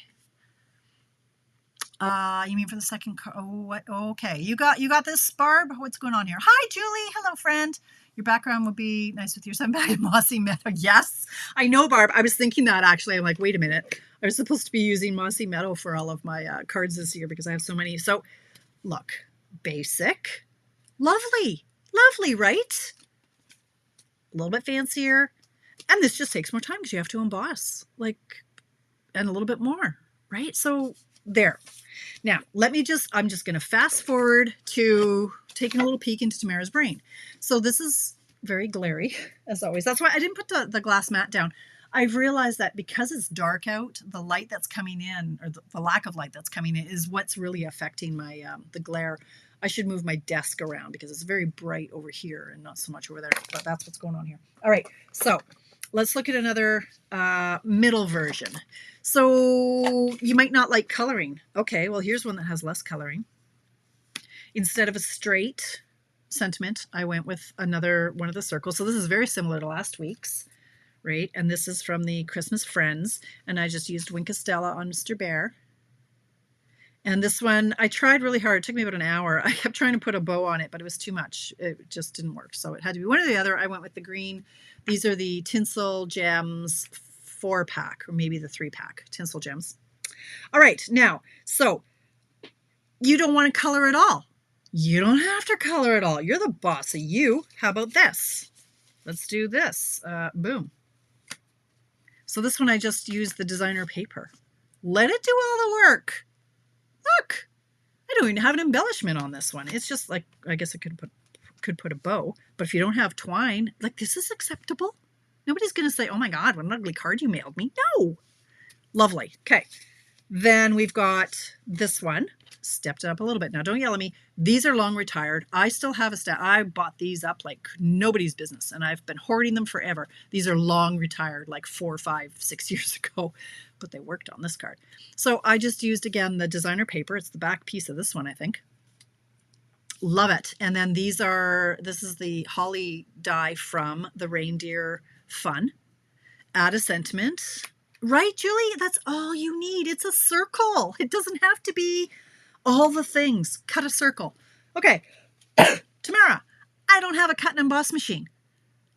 You mean for the second card? Oh, what? Okay. You got this, Barb? What's going on here? Hi, Julie. Hello, friend. Your background would be nice with your sunbag mossy meadow. Yes, I know, Barb. I was thinking that actually. I'm like, wait a minute. I was supposed to be using mossy meadow for all of my cards this year because I have so many. So look, basic, lovely, lovely, right? A little bit fancier. And this just takes more time because you have to emboss and a little bit more, right? So there. Now, I'm just going to fast forward to taking a little peek into Tamara's brain. So this is very glary, as always. That's why I didn't put the glass mat down. I've realized that because it's dark out, the light that's coming in, or the lack of light that's coming in, is what's really affecting my the glare. I should move my desk around because it's very bright over here and not so much over there. But that's what's going on here. All right, so let's look at another middle version. So you might not like coloring. Okay, well, here's one that has less coloring. Instead of a straight sentiment, I went with another one of the circles. So this is very similar to last week's, right? And this is from the Christmas Friends. And I just used Wink Stella on Mr. Bear. And this one, I tried really hard. It took me about an hour. I kept trying to put a bow on it, but it was too much. It just didn't work. So it had to be one or the other. I went with the green. These are the Tinsel Gems 4-pack, or maybe the 3-pack Tinsel Gems. All right, now, so you don't want to color at all. You don't have to color at all. You're the boss of you. How about this? Let's do this. Boom. So this one, I just used the designer paper. Let it do all the work. Look, I don't even have an embellishment on this one. It's just like, I guess I could put a bow, but if you don't have twine, like, this is acceptable. Nobody's going to say, oh my God, what an ugly card you mailed me. No. Lovely. Okay. Then we've got this one. Stepped it up a little bit. Now, don't yell at me. These are long retired. I still have a stack. I bought these up like nobody's business, and I've been hoarding them forever. These are long retired, like 4, 5, 6 years ago, but they worked on this card. So I just used, again, the designer paper. It's the back piece of this one, I think. Love it. And then this is the holly die from the Reindeer Fun. Add a sentiment. Right, Julie? That's all you need. It's a circle. It doesn't have to be all the things. Cut a circle. Okay. Tamara, I don't have a cut and emboss machine.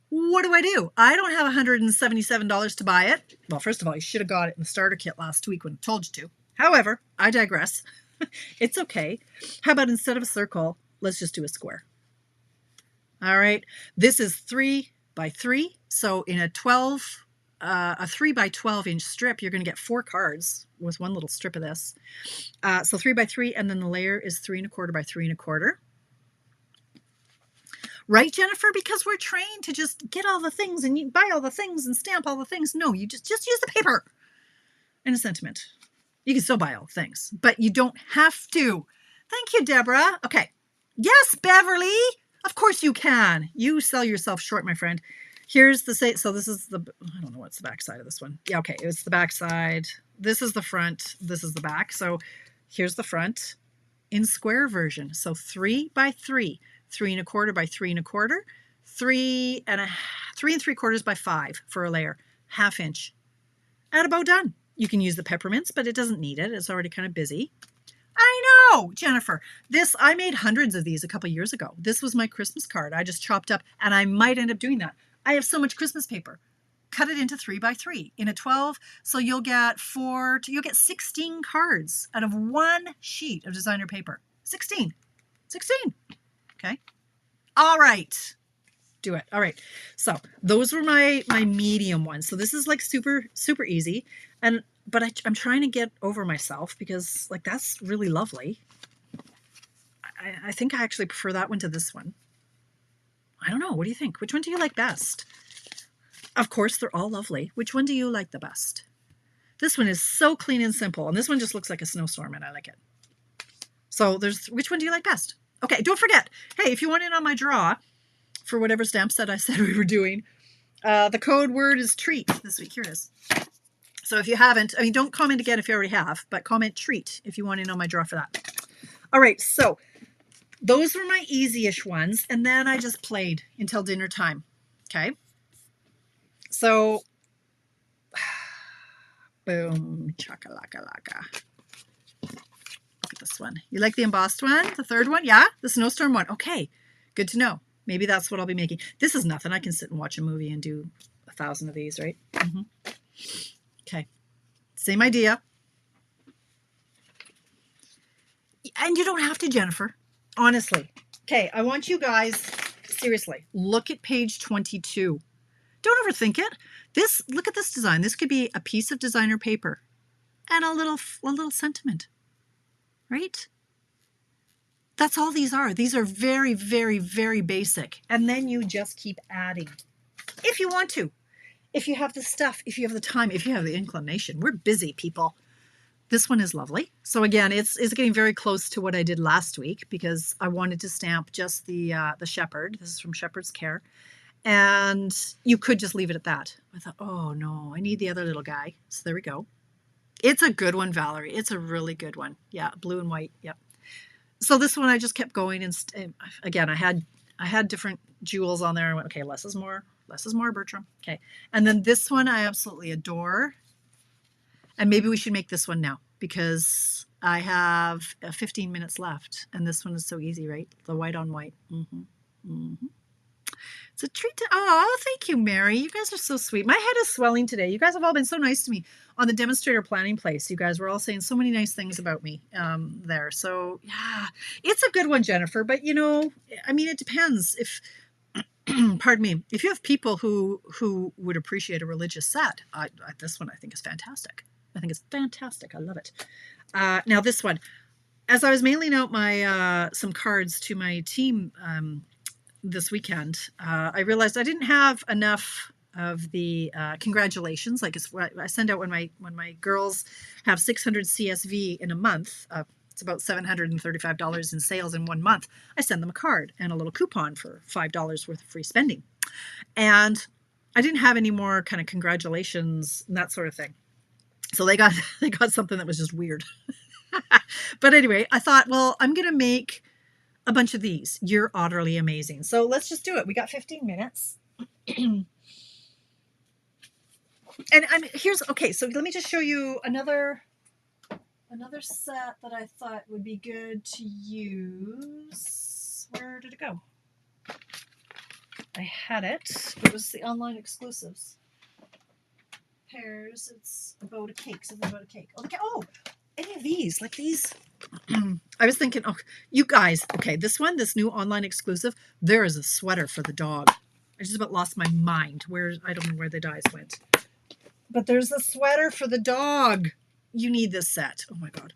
What do? I don't have $177 to buy it. Well, first of all, you should have got it in the starter kit last week when I told you to. However, I digress. It's okay. How about instead of a circle, let's just do a square. All right. This is 3 by 3. So in a 3 by 12 inch strip, you're going to get 4 cards with one little strip of this. So 3 by 3, and then the layer is 3 1/4 by 3 1/4. Right, Jennifer? Because we're trained to just get all the things and you buy all the things and stamp all the things. No, you just use the paper and a sentiment. You can still buy all the things, but you don't have to. Thank you, Deborah. Okay. Yes, Beverly. Of course you can. You sell yourself short, my friend. Here's the so this is the, I don't know what's the back side of this one. Yeah, okay, it's the back side. This is the front. This is the back. So here's the front in square version. So 3 by 3, 3 1/4 by 3 1/4, 3 3 3/4 by 5 for a layer, 1/2 inch. Add a bow, done. You can use the peppermints, but it doesn't need it. It's already kind of busy. I know, Jennifer. I made hundreds of these a couple years ago. This was my Christmas card. I just chopped up, and I might end up doing that. I have so much Christmas paper. Cut it into 3 by 3 in a 12. So you'll get 16 cards out of one sheet of designer paper. 16. Okay. All right. Do it. All right. So those were my medium ones. So this is like super, super easy. But I'm trying to get over myself because like that's really lovely. I think I actually prefer that one to this one. I don't know. What do you think? Which one do you like best? Of course, they're all lovely. Which one do you like the best? This one is so clean and simple. And this one just looks like a snowstorm and I like it. So which one do you like best? Okay, don't forget. Hey, if you want in on my draw for whatever stamp set I said we were doing, the code word is treat this week. Here it is. So if you haven't, I mean, don't comment again if you already have, but comment treat if you want in on my draw for that. All right, so those were my easy-ish ones, and then I just played until dinner time, okay? So, boom, chaka-laka-laka. Look at this one. You like the embossed one, the third one? Yeah, the snowstorm one. Okay, good to know. Maybe that's what I'll be making. This is nothing. I can sit and watch a movie and do 1,000 of these, right? Mm-hmm. Okay, same idea. And you don't have to, Jennifer. Honestly. Okay, I want you guys, seriously, look at page 22. Don't overthink it. Look at this design. This could be a piece of designer paper and a little sentiment, right? That's all these are. These are very, very, very basic. And then you just keep adding if you want to. If you have the stuff, if you have the time, if you have the inclination. We're busy people. This one is lovely. So again, it's getting very close to what I did last week because I wanted to stamp just the shepherd. This is from Shepherd's Care. And you could just leave it at that. I thought, oh no, I need the other little guy. So there we go. It's a good one, Valerie. It's a really good one. Yeah, blue and white. Yep. So this one I just kept going. And again, I had different jewels on there. I went, okay, less is more. Less is more, Bertram. Okay. And then this one I absolutely adore. And maybe we should make this one now because I have 15 minutes left, and this one is so easy, right? The white on white. It's a treat to, oh, thank you, Mary. You guys are so sweet. My head is swelling today. You guys have all been so nice to me on the demonstrator planning place. You guys were all saying so many nice things about me there. So yeah, it's a good one, Jennifer. But you know, I mean, it depends. If, pardon me, if you have people who would appreciate a religious set, this one I think is fantastic. I think it's fantastic. I love it. Now this one, as I was mailing out my some cards to my team this weekend, I realized I didn't have enough of the congratulations. Like it's what I send out when my girls have 600 CSV in a month. It's about $735 in sales in 1 month. I send them a card and a little coupon for $5 worth of free spending. And I didn't have any more kind of congratulations and that sort of thing. So they got something that was just weird. But anyway, I thought, well, I'm going to make a bunch of these. You're utterly amazing. So let's just do it. We got 15 minutes. And okay, so let me just show you another set that I thought would be good to use. Where did it go? I had it. It was the online exclusives. Pears. It's a boat of cake. Something about a cake. Oh, any of these, like these. I was thinking, oh, you guys, okay, this new online exclusive, there is a sweater for the dog. I just about lost my mind. I don't know where the dies went. But there's a sweater for the dog. You need this set. Oh my God.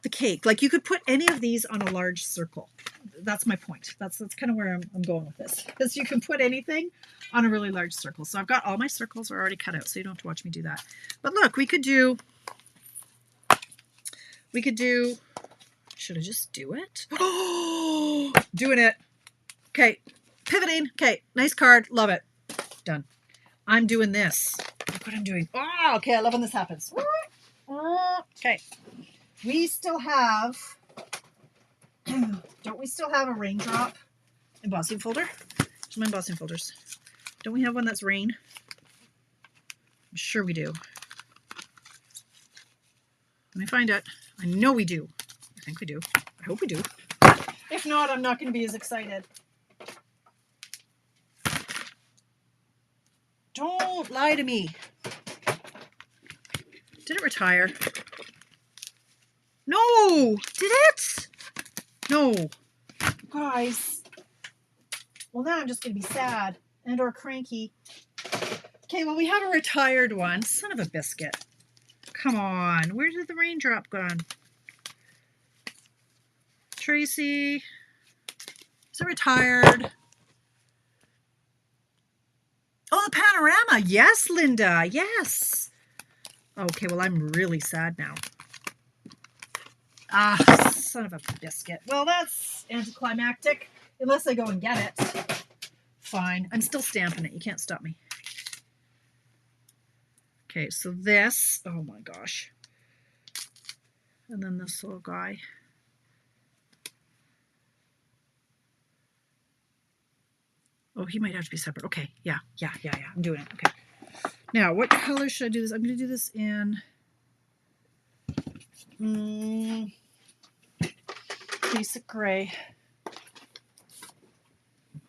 The cake. Like you could put any of these on a large circle. That's my point. That's kind of where I'm going with this. Because you can put anything on a really large circle. So I've got all my circles are already cut out, so you don't have to watch me do that. But look, we could do, should I just do it? Oh, doing it. Okay, pivoting. Okay, nice card. Love it. Done. I'm doing this. Look what I'm doing. Oh, okay, I love when this happens. Okay, we still have, don't we still have a raindrop embossing folder? Where's my embossing folders? Don't we have one that's rain? I'm sure we do. Let me find it. I know we do. I think we do. I hope we do. If not, I'm not going to be as excited. Don't lie to me. Did it retire? No! Did it? No. Guys. Well, now I'm just going to be sad and or cranky. Okay, well, we have a retired one. Son of a biscuit. Come on. Where did the raindrop go? Tracy. Is it retired? Oh, the panorama. Yes, Linda. Yes. Okay, well, I'm really sad now. Ah, son of a biscuit. Well, that's anticlimactic. Unless I go and get it. Fine. I'm still stamping it. You can't stop me. Okay, so this. Oh, my gosh. And then this little guy. Oh, he might have to be separate. Okay, yeah. I'm doing it. Okay. Now, what color should I do this? I'm going to do this in basic gray.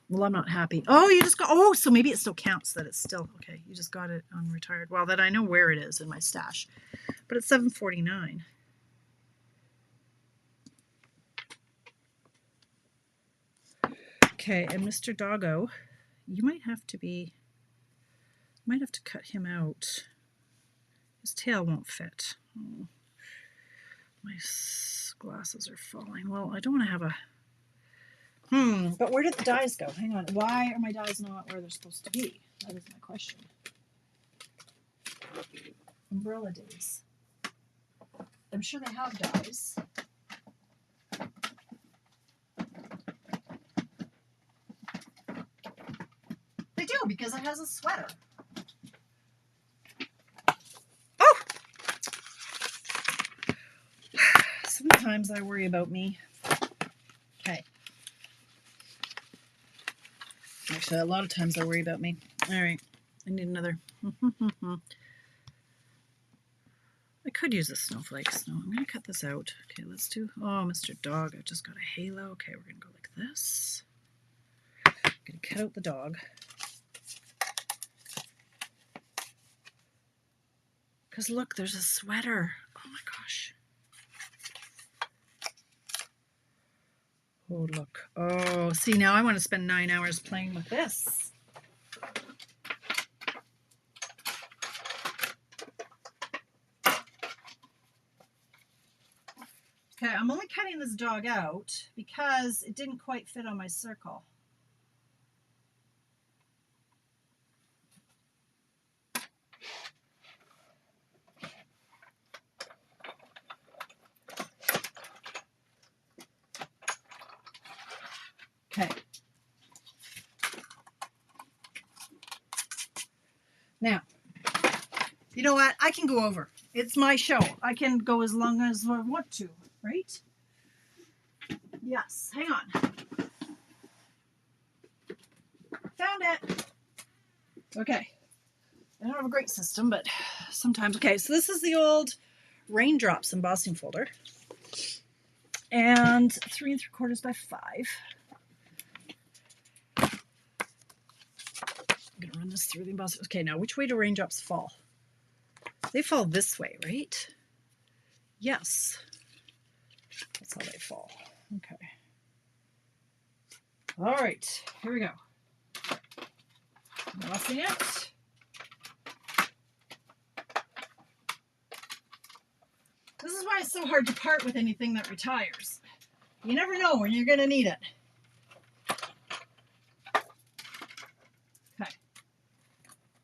Well, I'm not happy. Oh, you just got, oh, so maybe it still counts that it's still, okay. You just got it on retired. Well, that I know where it is in my stash. But it's $7.49. Okay, and Mr. Doggo, you might have to cut him out. His tail won't fit. Oh, my glasses are falling. Well, I don't want to have a, but where did the dies go? Hang on. Why are my dies not where they're supposed to be? That is my question. Umbrella days. I'm sure they have dies. They do, because it has a sweater. Oh! Sometimes I worry about me. Okay. Actually, a lot of times I worry about me. All right. I need another. I could use the snowflakes. No, I'm going to cut this out. Okay, let's do, oh, Mr. Dog, I just got a halo. Okay, we're going to go like this. I'm going to cut out the dog. Because look, there's a sweater. Oh my gosh. Oh, look. Oh, see, now I want to spend 9 hours playing with this. Okay, I'm only cutting this dog out because it didn't quite fit on my circle. Okay. Now, you know what? I can go over. It's my show. I can go as long as I want to, right? Yes, hang on. Found it. Okay. I don't have a great system, but sometimes. Okay, so this is the old Raindrops embossing folder. And 3 3/4 by 5. I'm going to run this through the embossing. Okay, now which way do raindrops fall? They fall this way, right? Yes. That's how they fall. Okay. All right, here we go. Embossing it. This is why it's so hard to part with anything that retires. You never know when you're going to need it. Okay.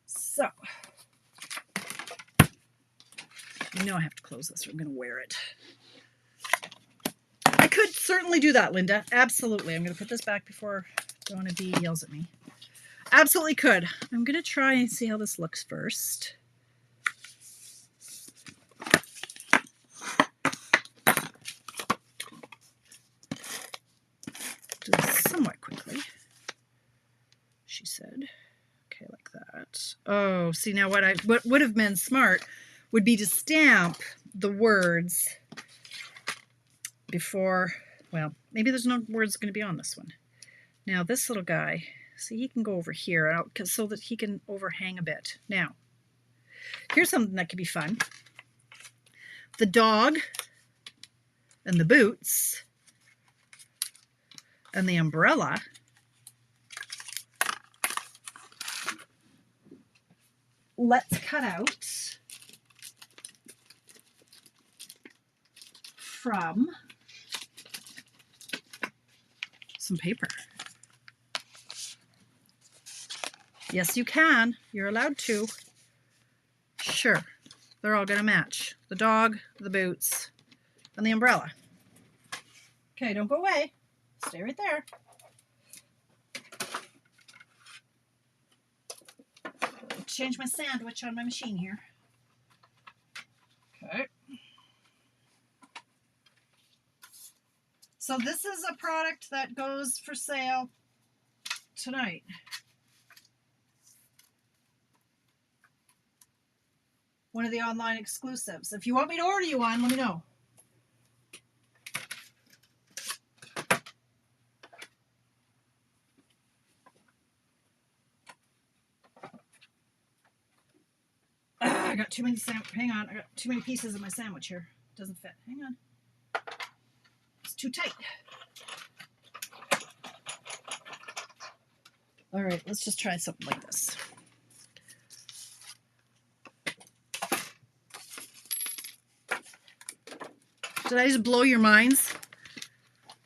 So, you know I have to close this or I'm going to wear it. I could certainly do that, Linda. Absolutely. I'm going to put this back before Donna B yells at me. Absolutely could. I'm going to try and see how this looks first. Do this somewhat quickly, she said. Okay, like that. Oh, see now what would have been smart would be to stamp the words before, well, maybe there's no words going to be on this one. Now this little guy, see, he can go over here so that he can overhang a bit. Now, here's something that could be fun. The dog and the boots and the umbrella let's cut out from some paper. Yes, you can. You're allowed to. Sure. They're all going to match. The dog, the boots, and the umbrella. Okay, don't go away. Stay right there. Change my sandwich on my machine here. Okay. So this is a product that goes for sale tonight. One of the online exclusives. If you want me to order you one, let me know. I got too many hang on, I got too many pieces of my sandwich here. It doesn't fit. Hang on. It's too tight. All right, let's just try something like this. Did I just blow your minds?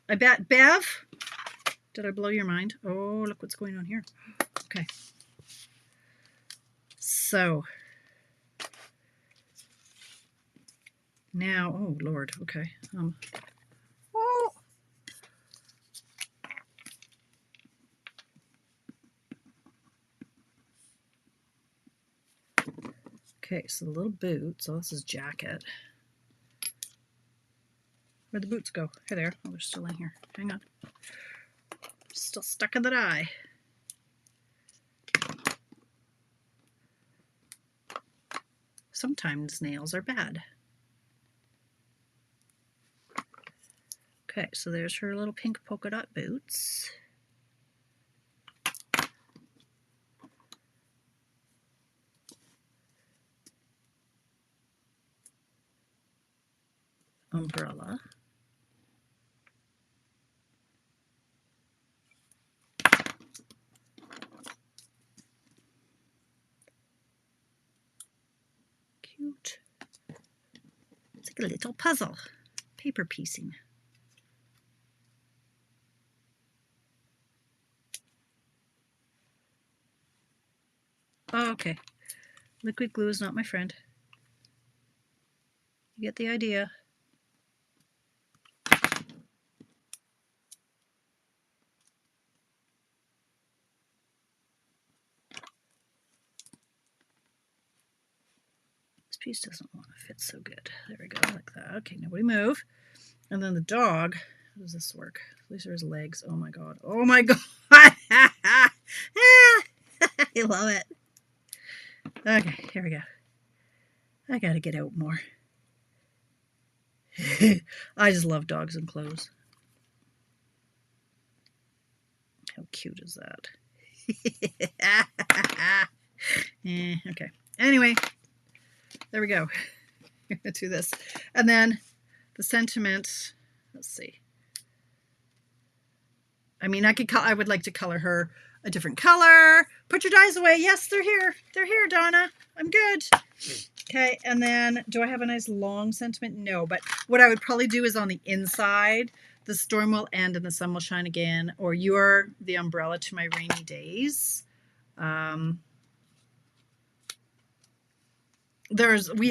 I bet, Bev, did I blow your mind? Oh, look what's going on here. Okay. So, now, oh Lord, okay. Oh. Okay, so the little boots, oh, this is jacket. Where'd the boots go? Hey there, oh, they're still in here. Hang on. Still stuck in the die. Sometimes nails are bad. Okay, so there's her little pink polka dot boots. Umbrella. Cute. It's like a little puzzle. Paper piecing. Oh, okay. Liquid glue is not my friend. You get the idea. This piece doesn't want to fit so good. There we go, like that. Okay, nobody move. And then the dog, how does this work? These are his legs. Oh my god. Oh my god. I love it. Okay, here we go. I gotta get out more. I just love dogs and clothes. How cute is that? Okay. Anyway, there we go. I'm gonna do this. And then the sentiment, let's see. I mean, I would like to color her a different color. Put your dyes away. Yes, they're here. They're here, Donna. I'm good. Okay, and then do I have a nice long sentiment? No, but what I would probably do is on the inside, the storm will end and the sun will shine again, or you're the umbrella to my rainy days. We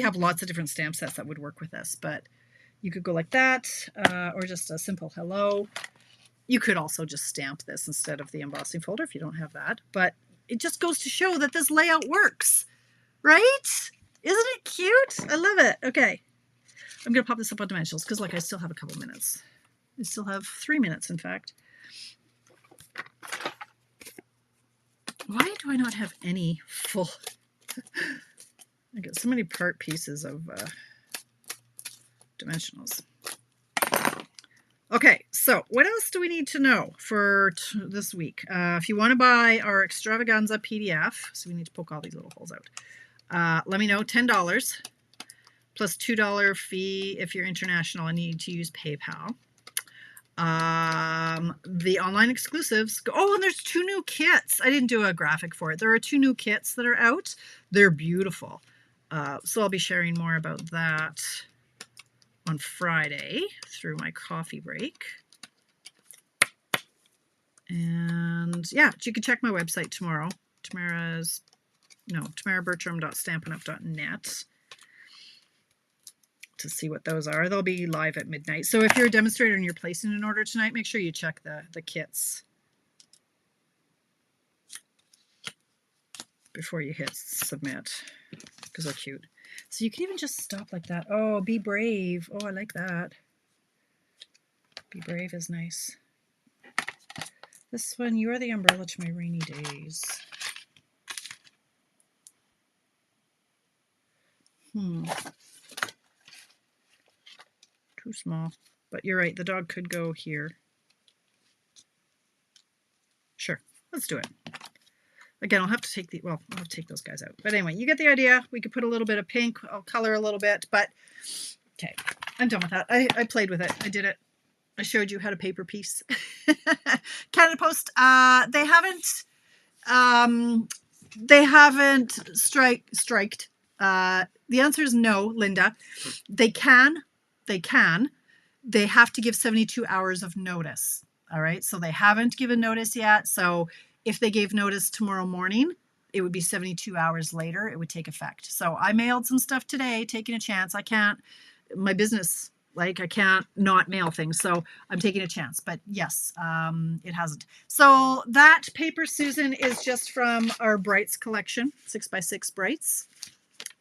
have lots of different stamp sets that would work with this, but you could go like that, or just a simple hello. You could also just stamp this instead of the embossing folder if you don't have that, but it just goes to show that this layout works, right? Isn't it cute? I love it. Okay, I'm gonna pop this up on dimensionals because I still have a couple minutes. I still have 3 minutes, in fact. Why do I not have any full? I got so many part pieces of dimensionals. Okay, so what else do we need to know for this week? If you want to buy our extravaganza PDF, so we need to poke all these little holes out. Let me know, $10 plus $2 fee if you're international and need to use PayPal. The online exclusives. Oh, and there's 2 new kits. I didn't do a graphic for it. There are 2 new kits that are out. They're beautiful. So I'll be sharing more about that on Friday through my coffee break. And yeah, you can check my website tomorrow. tamarabertram.stampinup.net to see what those are. They'll be live at midnight. So if you're a demonstrator and you're placing an order tonight, make sure you check the kits before you hit submit, because they're cute. So you can even just stop like that. Oh, be brave. Oh, I like that. Be brave is nice. This one, you are the umbrella to my rainy days. Too small. But you're right, the dog could go here. Sure, let's do it. Again, I'll have to take I'll have to take those guys out. But anyway, you get the idea. We could put a little bit of pink. I'll color a little bit, but okay, I'm done with that. I played with it. I did it. I showed you how to paper piece. Canada Post, they haven't striked. The answer is no, Linda. They can. They have to give 72 hours of notice. All right, so they haven't given notice yet. So if they gave notice tomorrow morning, it would be 72 hours later. It would take effect. So I mailed some stuff today, taking a chance. I can't, my business, I can't not mail things. So I'm taking a chance. But yes, it hasn't. So that paper, Susan, is just from our Brights collection, 6x6 Brights.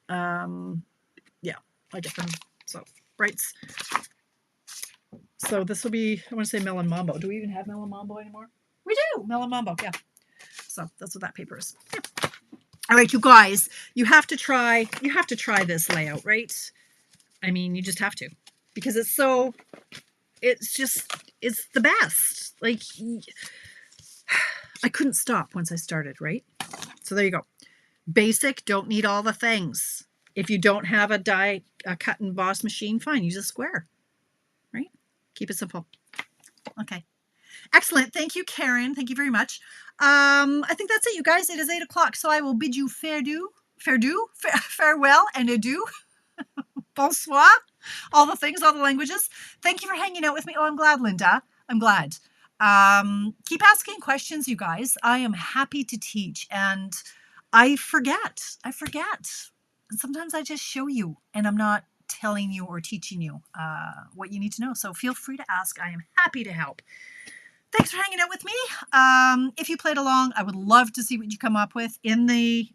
Yeah, I get them. So Brights. So this will be, I want to say Melon Mambo. Do we even have Melon Mambo anymore? We do, Melon Mambo, yeah. So that's what that paper is. Yeah. All right, you guys, you have to try this layout, right? I mean, you just have to, because it's so it's the best. Like, I couldn't stop once I started, right? So there you go. Basic, don't need all the things. If you don't have a cut and emboss machine, fine, use a square, right? Keep it simple. Okay. Excellent. Thank you, Karen. Thank you very much. I think that's it, you guys. It is 8 o'clock, so I will bid you farewell, and adieu. Bonsoir. All the things, all the languages. Thank you for hanging out with me. Oh, I'm glad, Linda. I'm glad. Keep asking questions, you guys. I am happy to teach, and I forget. And sometimes I just show you, and I'm not telling you or teaching you what you need to know. So feel free to ask. I am happy to help. Thanks for hanging out with me. If you played along, I would love to see what you come up with in the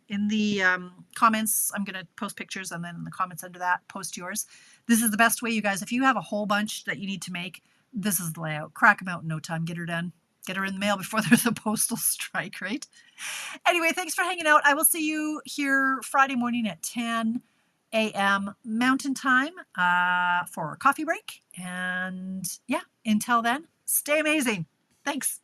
comments. I'm going to post pictures, and then in the comments under that, post yours. This is the best way, you guys. If you have a whole bunch that you need to make, this is the layout. Crack them out in no time. Get her done. Get her in the mail before there's a postal strike, right? Anyway, thanks for hanging out. I will see you here Friday morning at 10 a.m. Mountain Time for a coffee break. And yeah, until then, stay amazing. Thanks.